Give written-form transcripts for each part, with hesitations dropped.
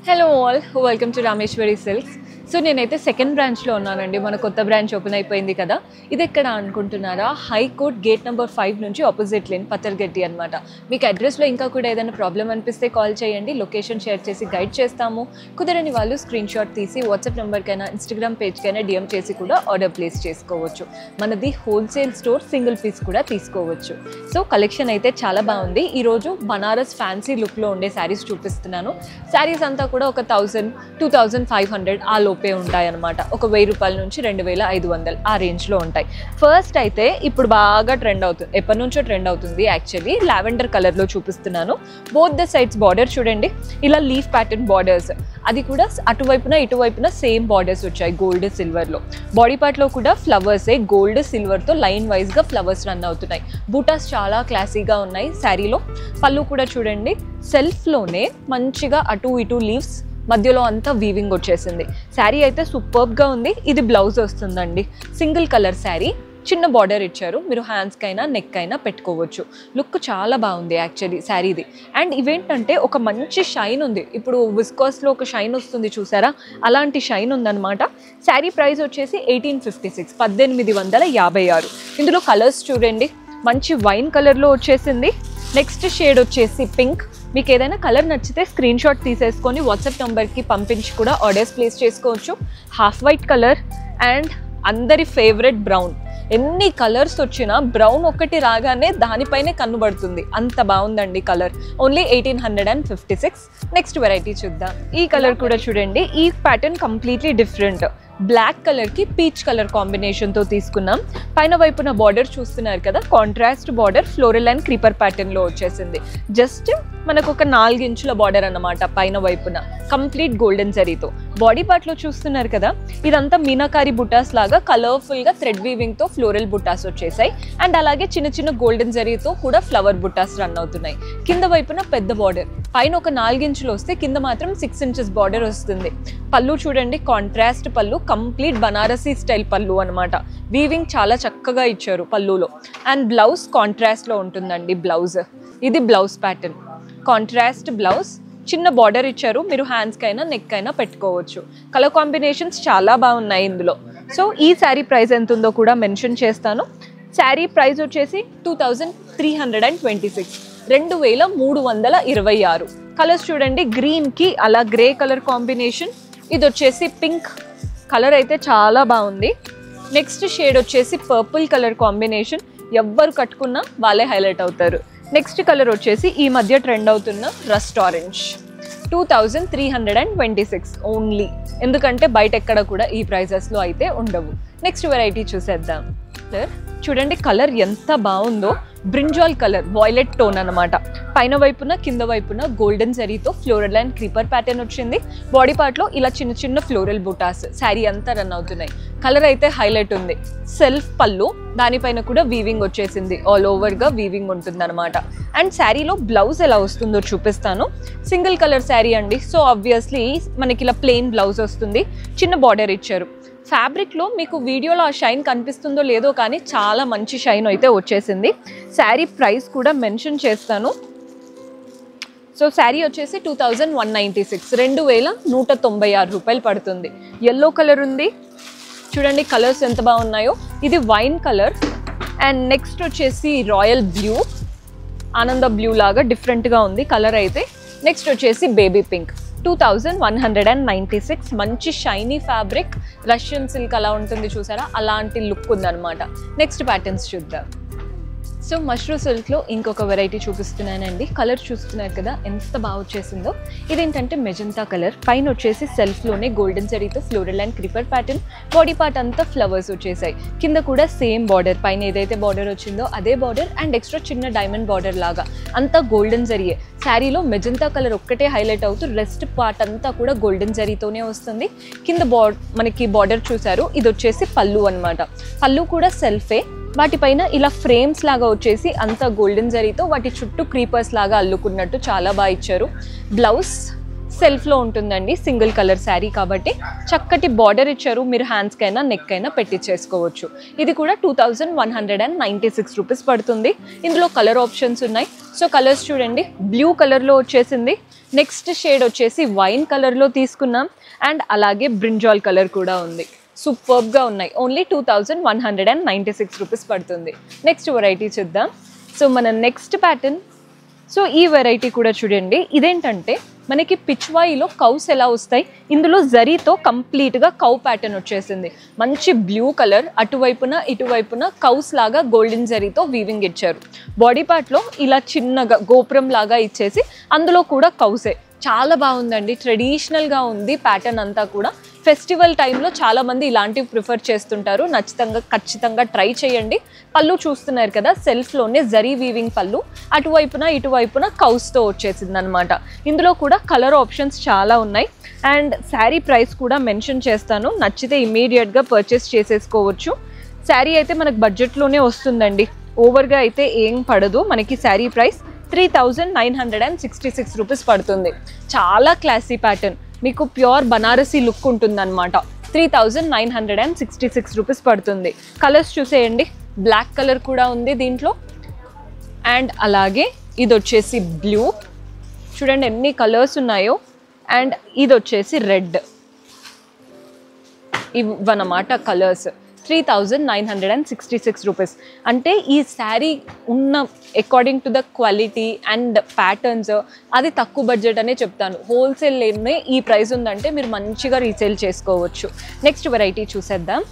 Hello all, welcome to Rameshwari Silks. So నేనైతే second బ్రాంచ్లో ఉన్నానండి. మన కొత్త బ్రాంచ్ ఓపెన్ అయిపోయింది కదా. ఇది ఎక్కడ అనుకుంటున్నారా? హైకోర్ట్ గేట్ నెంబర్ 5 నుంచి ఆపోజిట్ లేన్ పత్తర్గట్టి అనమాట. మీకు అడ్రస్లో ఇంకా కూడా ఏదైనా ప్రాబ్లం అనిపిస్తే కాల్ చేయండి, లొకేషన్ షేర్ చేసి గైడ్ చేస్తాము. కుదరని వాళ్ళు స్క్రీన్ షాట్ తీసి వాట్సాప్ నెంబర్కైనా ఇన్స్టాగ్రామ్ పేజ్కైనా డిఎం చేసి కూడా ఆర్డర్ ప్లేస్ చేసుకోవచ్చు. మనది హోల్సేల్ స్టోర్, సింగిల్ పీస్ కూడా తీసుకోవచ్చు. సో కలెక్షన్ అయితే చాలా బాగుంది. ఈరోజు బనారస్ ఫ్యాన్సీ లుక్లో ఉండే శారీస్ చూపిస్తున్నాను. శారీస్ అంతా కూడా ఒక 1000, 2500 ఆ లోపే ఉంటాయన్నమాట. ఒక 1000 రూపాయల నుంచి 2500 ఆ రేంజ్లో ఉంటాయి. ఫస్ట్ అయితే ఇప్పుడు బాగా ట్రెండ్ అవుతుంది, ఎప్పటి నుంచో ట్రెండ్ అవుతుంది యాక్చువల్లీ. లావెండర్ కలర్లో చూపిస్తున్నాను. బోత్ ద సైడ్స్ బార్డర్ చూడండి, ఇలా లీఫ్ ప్యాటర్న్ బార్డర్స్, అది కూడా అటువైపున ఇటువైపున సేమ్ బార్డర్స్ వచ్చాయి గోల్డ్ సిల్వర్లో. బాడీ పార్ట్లో కూడా ఫ్లవర్సే గోల్డ్ సిల్వర్తో లైన్ వైజ్గా ఫ్లవర్స్ రన్ అవుతున్నాయి. బూటాస్ చాలా క్లాసీగా ఉన్నాయి శారీలో. పళ్ళు కూడా చూడండి, సెల్ఫ్లోనే మంచిగా అటు ఇటు లీవ్స్, మధ్యలో అంతా వీవింగ్ వచ్చేసింది. శారీ అయితే సూపర్గా ఉంది. ఇది బ్లౌజ్ వస్తుందండి, సింగిల్ కలర్ శారీ, చిన్న బార్డర్ ఇచ్చారు. మీరు హ్యాండ్స్కి అయినా నెక్ అయినా పెట్టుకోవచ్చు. లుక్ చాలా బాగుంది యాక్చువల్లీ శారీది. అండ్ ఇవేంటంటే ఒక మంచి షైన్ ఉంది. ఇప్పుడు విస్కాస్లో ఒక షైన్ వస్తుంది చూసారా, అలాంటి షైన్ ఉందన్నమాట. శారీ ప్రైస్ వచ్చేసి 1856, 1856. ఇందులో కలర్స్ చూడండి, మంచి వైన్ కలర్లో వచ్చేసింది. నెక్స్ట్ షేడ్ వచ్చేసి పింక్. మీకు ఏదైనా కలర్ నచ్చితే స్క్రీన్ షాట్ తీసేసుకొని వాట్సాప్ నెంబర్కి పంపించి కూడా ఆర్డర్స్ ప్లేస్ చేసుకోవచ్చు. హాఫ్ వైట్ కలర్ అండ్ అందరి ఫేవరెట్ బ్రౌన్. ఎన్ని కలర్స్ వచ్చినా బ్రౌన్ ఒక్కటి రాగానే దానిపైనే కన్నుబడుతుంది, అంత బాగుందండి కలర్. ఓన్లీ 1856. నెక్స్ట్ వెరైటీ చూద్దాం. ఈ కలర్ కూడా చూడండి, ఈ ప్యాటర్న్ కంప్లీట్లీ డిఫరెంట్. బ్లాక్ కలర్కి పీచ్ కలర్ కాంబినేషన్తో తీసుకున్నాం. పైన వైపున బార్డర్ చూస్తున్నారు కదా, contrast border floral and creeper ప్యాటర్న్లో వచ్చేసింది. జస్ట్ మనకు ఒక 4 ఇంచుల బార్డర్ అన్నమాట పైన వైపున, కంప్లీట్ గోల్డెన్ జరీతో. బాడీ పార్ట్లో చూస్తున్నారు కదా, ఇదంతా మీనాకారి బుటాస్ లాగా కలర్ఫుల్గా థ్రెడ్ వీవింగ్తో ఫ్లోరల్ బుటాస్ వచ్చేసాయి. అండ్ అలాగే చిన్న చిన్న గోల్డెన్ జరీతో కూడా ఫ్లవర్ బుటాస్ రన్ అవుతున్నాయి. కింద వైపున పెద్ద బార్డర్, పైన ఒక 4 ఇంచులు వస్తే కింద మాత్రం 6 ఇంచెస్ బార్డర్ వస్తుంది. పళ్ళు చూడండి, కాంట్రాస్ట్ పళ్ళు, కంప్లీట్ బనారసీ స్టైల్ పళ్ళు అనమాట. వీవింగ్ చాలా చక్కగా ఇచ్చారు పళ్ళులో. అండ్ బ్లౌజ్ కాంట్రాస్ట్లో ఉంటుందండి బ్లౌజ్. ఇది బ్లౌజ్ ప్యాటర్న్, కాంట్రాస్ట్ బ్లౌజ్, చిన్న బార్డర్ ఇచ్చారు. మీరు హ్యాండ్స్కి అయినా నెక్ అయినా పెట్టుకోవచ్చు. కలర్ కాంబినేషన్స్ చాలా బాగున్నాయి ఇందులో. సో ఈ శారీ ప్రైస్ ఎంత ఉందో కూడా మెన్షన్ చేస్తాను. శారీ ప్రైస్ వచ్చేసి 2326, 2326. కలర్స్ చూడండి, గ్రీన్కి అలా గ్రే కలర్ కాంబినేషన్. ఇది వచ్చేసి పింక్ కలర్ అయితే చాలా బాగుంది. నెక్స్ట్ షేడ్ వచ్చేసి పర్పుల్ కలర్ కాంబినేషన్. ఎవ్వరు కట్టుకున్నా వాళ్ళే హైలైట్ అవుతారు. నెక్స్ట్ కలర్ వచ్చేసి ఈ మధ్య ట్రెండ్ అవుతున్న రస్ట్ ఆరెంజ్. 2326 ఓన్లీ, ఎందుకంటే బయట ఎక్కడ కూడా ఈ ప్రైజెస్లో అయితే ఉండవు. నెక్స్ట్ వెరైటీ చూసేద్దాం. చూడండి కలర్ ఎంత బాగుందో, బ్రింజాల్ కలర్, వాయిలెట్ టోన్ అనమాట. పైన వైపున కింద వైపున గోల్డెన్ జరీతో ఫ్లోరల్ అండ్ క్రీపర్ ప్యాటర్న్ వచ్చింది. బాడీ పార్ట్లో ఇలా చిన్న చిన్న ఫ్లోరల్ బుటాస్ శారీ అంతా రన్ అవుతున్నాయి. కలర్ అయితే హైలైట్ ఉంది. సెల్ఫ్ పళ్ళు, దానిపైన కూడా వీవింగ్ వచ్చేసింది, ఆల్ ఓవర్గా వీవింగ్ ఉంటుంది అనమాట. అండ్ శారీలో బ్లౌజ్ ఎలా వస్తుందో చూపిస్తాను. సింగిల్ కలర్ శారీ అండి, సో ఆబ్వియస్లీ మనకి ఇలా ప్లెయిన్ బ్లౌజ్ వస్తుంది. చిన్న బార్డర్ ఇచ్చారు. ఫ్యాబ్రిక్లో మీకు వీడియోలో ఆ షైన్ కనిపిస్తుందో లేదో కానీ చాలా మంచి షైన్ అయితే వచ్చేసింది. శారీ ప్రైస్ కూడా మెన్షన్ చేస్తాను. సో శారీ వచ్చేసి 2196, 2196 రూపాయలు పడుతుంది. ఎల్లో కలర్ ఉంది చూడండి, కలర్స్ ఎంత బాగున్నాయో. ఇది వైన్ కలర్. అండ్ నెక్స్ట్ వచ్చేసి రాయల్ బ్లూ, ఆనంద బ్లూ లాగా డిఫరెంట్గా ఉంది కలర్ అయితే. నెక్స్ట్ వచ్చేసి బేబీ పింక్. 2196. మంచి షైనీ ఫ్యాబ్రిక్, రష్యన్ సిల్క్ అలా ఉంటుంది చూసారా, అలాంటి లుక్ ఉందన్నమాట. నెక్స్ట్ ప్యాటర్న్స్ చూద్దాం. సో మష్రూ సిల్క్లో ఇంకొక వెరైటీ చూపిస్తున్నానండి. కలర్ చూస్తున్నారు కదా ఎంత బాగా వచ్చేసిందో. ఇదేంటంటే మెజంతా కలర్, పైన వచ్చేసి సెల్ఫ్లోనే గోల్డెన్ జరీతో floral and creeper pattern. Body part అంతా ఫ్లవర్స్ వచ్చేసాయి. కింద కూడా సేమ్ బార్డర్, పైన ఏదైతే బార్డర్ వచ్చిందో అదే బార్డర్ అండ్ ఎక్స్ట్రా చిన్న డైమండ్ బార్డర్ లాగా అంతా గోల్డెన్ జరీయే. శారీలో మెజంతా కలర్ ఒక్కటే హైలైట్ అవుతూ రెస్ట్ పార్ట్ అంతా కూడా గోల్డెన్ జరీతోనే వస్తుంది. కింద మనకి బార్డర్ చూసారు, ఇది వచ్చేసి పళ్ళు అనమాట. పళ్ళు కూడా సెల్ఫే, వాటిపైన ఇలా ఫ్రేమ్స్ లాగా వచ్చేసి అంతా గోల్డెన్ జరీతో వాటి చుట్టూ క్రీపర్స్ లాగా అల్లుకున్నట్టు చాలా బాగా ఇచ్చారు. బ్లౌజ్ సెల్ఫ్లో ఉంటుందండి, సింగిల్ కలర్ శారీ కాబట్టి చక్కటి బార్డర్ ఇచ్చారు, మీరు హ్యాండ్స్కైనా నెక్ అయినా పెట్టించేసుకోవచ్చు. ఇది కూడా 2196 రూపీస్ పడుతుంది. ఇందులో కలర్ ఆప్షన్స్ ఉన్నాయి. సో కలర్స్ చూడండి, బ్లూ కలర్లో వచ్చేసింది, నెక్స్ట్ షేడ్ వచ్చేసి వైన్ కలర్లో తీసుకున్నాం, అండ్ అలాగే బ్రింజాల్ కలర్ కూడా ఉంది. సూపర్బ్గా ఉన్నాయి. ఓన్లీ 2196 రూపీస్ పడుతుంది. నెక్స్ట్ వెరైటీ చూద్దాం. సో మన నెక్స్ట్ ప్యాటర్న్, సో ఈ వెరైటీ కూడా చూడండి. ఇదేంటంటే మనకి పిచ్వాయిలో కౌస్ ఎలా వస్తాయి, ఇందులో జరీతో కంప్లీట్గా కౌ ప్యాటర్న్ వచ్చేసింది. మంచి బ్లూ కలర్, అటువైపున ఇటువైపున కౌస్ లాగా గోల్డెన్ జరీతో వీవింగ్ ఇచ్చారు. బాడీ పార్ట్లో ఇలా చిన్నగా గోపురం లాగా ఇచ్చేసి అందులో కూడా కౌసే. చాలా బాగుందండి, ట్రెడిషనల్గా ఉంది ప్యాటర్న్ అంతా కూడా. ఫెస్టివల్ టైంలో చాలామంది ఇలాంటివి ప్రిఫర్ చేస్తుంటారు. ఖచ్చితంగా ట్రై చేయండి. పళ్ళు చూస్తున్నారు కదా, సెల్ఫ్లోనే జరీ వీవింగ్ పళ్ళు, అటువైపున ఇటువైపున కౌస్తో వచ్చేసింది అనమాట. ఇందులో కూడా కలర్ ఆప్షన్స్ చాలా ఉన్నాయి. అండ్ శారీ ప్రైస్ కూడా మెన్షన్ చేస్తాను, నచ్చితే ఇమీడియట్గా పర్చేస్ చేసేసుకోవచ్చు. శారీ అయితే మనకు బడ్జెట్లోనే వస్తుందండి, ఓవర్గా అయితే ఏం పడదు. మనకి శారీ ప్రైస్ 3966 రూపీస్ పడుతుంది. చాలా క్లాసీ ప్యాటర్న్, మీకు ప్యూర్ బనారసీ లుక్ ఉంటుందన్నమాట. 3966 రూపీస్ పడుతుంది. కలర్స్ చూసేయండి, బ్లాక్ కలర్ కూడా ఉంది దీంట్లో, అండ్ అలాగే ఇది వచ్చేసి బ్లూ, చూడండి ఎన్ని కలర్స్ ఉన్నాయో, అండ్ ఇది వచ్చేసి రెడ్. ఇవన్నమాట కలర్స్. 3966 రూపీస్. అంటే ఈ శారీ ఉన్న according to the quality and patterns అది తక్కువ బడ్జెట్ అనే చెప్తాను. హోల్సేల్లోనే ఈ ప్రైస్ ఉందంటే మీరు మంచిగా రీసేల్ చేసుకోవచ్చు. నెక్స్ట్ వెరైటీ చూసేద్దాం.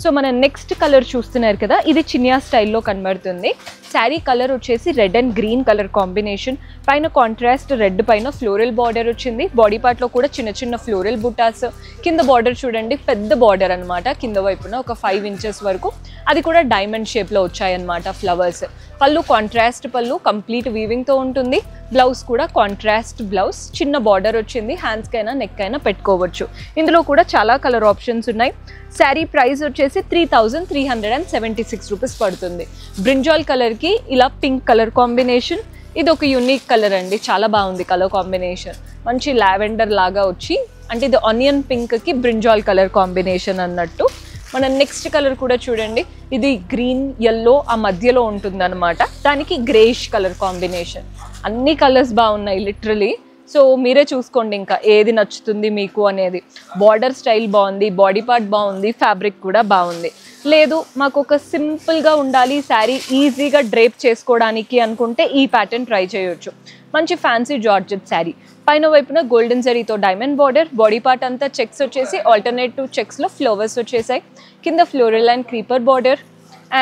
సో మన నెక్స్ట్ కలర్ చూస్తున్నారు కదా, ఇది చినియా స్టైల్లో కనబడుతుంది. శారీ కలర్ వచ్చేసి red and green colour combination, పైన కాంట్రాస్ట్ రెడ్ పైన ఫ్లోరల్ బార్డర్ వచ్చింది. బాడీ పార్ట్లో కూడా చిన్న చిన్న ఫ్లోరల్ బుటాస్, కింద బార్డర్ చూడండి పెద్ద బార్డర్ అనమాట, కింద వైపున ఒక 5 ఇంచెస్ వరకు, అది కూడా డైమండ్ షేప్లో వచ్చాయన్నమాట ఫ్లవర్స్. పళ్ళు కాంట్రాస్ట్ పళ్ళు, కంప్లీట్ వీవింగ్తో ఉంటుంది. బ్లౌజ్ కూడా కాంట్రాస్ట్ బ్లౌజ్, చిన్న బార్డర్ వచ్చింది, హ్యాండ్స్కైనా నెక్ అయినా పెట్టుకోవచ్చు. ఇందులో కూడా చాలా కలర్ ఆప్షన్స్ ఉన్నాయి. శారీ ప్రైస్ వచ్చేసి 3376 రూపీస్ పడుతుంది. బ్రింజాల్ కలర్కి ఇలా పింక్ కలర్ కాంబినేషన్, ఇది ఒక యూనిక్ కలర్ అండి, చాలా బాగుంది కలర్ కాంబినేషన్. మంచి లావెండర్ లాగా వచ్చి, అంటే ఇది ఆనియన్ పింక్కి బ్రింజాల్ కలర్ కాంబినేషన్ అన్నట్టు. మన నెక్స్ట్ కలర్ కూడా చూడండి, ఇది గ్రీన్ ఎల్లో ఆ మధ్యలో ఉంటుంది అనమాట, దానికి గ్రేష్ కలర్ కాంబినేషన్. అన్ని కలర్స్ బాగున్నాయి లిటరలీ. సో మీరే చూసుకోండి ఇంకా ఏది నచ్చుతుంది మీకు అనేది. బార్డర్ స్టైల్ బాగుంది, బాడీ పార్ట్ బాగుంది, ఫ్యాబ్రిక్ కూడా బాగుంది. లేదు మాకు ఒక సింపుల్గా ఉండాలి శారీ ఈజీగా డ్రేప్ చేసుకోవడానికి అనుకుంటే ఈ ప్యాటర్న్ ట్రై చేయొచ్చు. మంచి ఫ్యాన్సీ జార్జెట్ శారీ, పైన వైపున గోల్డెన్ జరీతో డైమండ్ బార్డర్, బాడీ పార్ట్ అంతా చెక్స్ వచ్చేసి ఆల్టర్నేటివ్ చెక్స్లో ఫ్లవర్స్ వచ్చేసాయి, కింద floral and creeper border.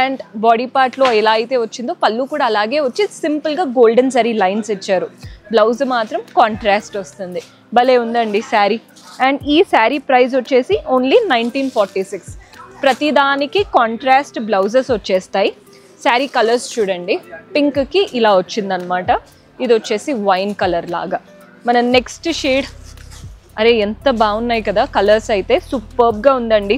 And body పార్ట్లో ఎలా అయితే వచ్చిందో పళ్ళు కూడా అలాగే వచ్చి సింపుల్గా గోల్డెన్ జరీ లైన్స్ ఇచ్చారు. బ్లౌజ్ మాత్రం కాంట్రాస్ట్ వస్తుంది. భలే ఉందండి శారీ. అండ్ ఈ శారీ ప్రైస్ వచ్చేసి ఓన్లీ 1946. ప్రతిదానికి కాంట్రాస్ట్ బ్లౌజెస్ వచ్చేస్తాయి. శారీ కలర్స్ చూడండి, పింక్కి ఇలా వచ్చిందనమాట, ఇది వచ్చేసి వైన్ కలర్ లాగా. మన నెక్స్ట్ షేడ్, అరే ఎంత బాగున్నాయి కదా కలర్స్, అయితే సూపర్బ్గా ఉందండి.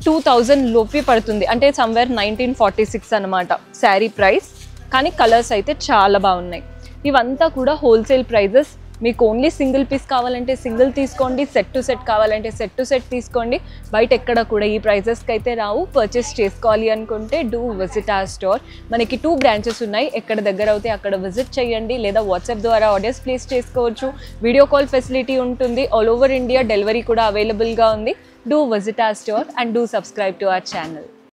2000 లోపే పడుతుంది, అంటే సమ్వేర్ 1946 అనమాట శారీ ప్రైస్. కానీ కలర్స్ అయితే చాలా బాగున్నాయి. ఇవంతా కూడా హోల్సేల్ ప్రైజెస్. మీకు ఓన్లీ సింగిల్ పీస్ కావాలంటే సింగిల్ తీసుకోండి, సెట్ టు సెట్ కావాలంటే సెట్ టు సెట్ తీసుకోండి. బయట ఎక్కడ కూడా ఈ ప్రైజెస్కి అయితే రావు. పర్చేస్ చేసుకోవాలి అనుకుంటే డూ విజిట్ అవర్ స్టోర్. మనకి 2 బ్రాంచెస్ ఉన్నాయి, ఎక్కడ దగ్గర అవుతే అక్కడ విజిట్ చేయండి, లేదా వాట్సాప్ ద్వారా ఆర్డర్స్ ప్లేస్ చేసుకోవచ్చు. వీడియో కాల్ ఫెసిలిటీ ఉంటుంది. ఆల్ ఓవర్ ఇండియా డెలివరీ కూడా అవైలబుల్గా ఉంది. Do visit our store and do subscribe to our channel.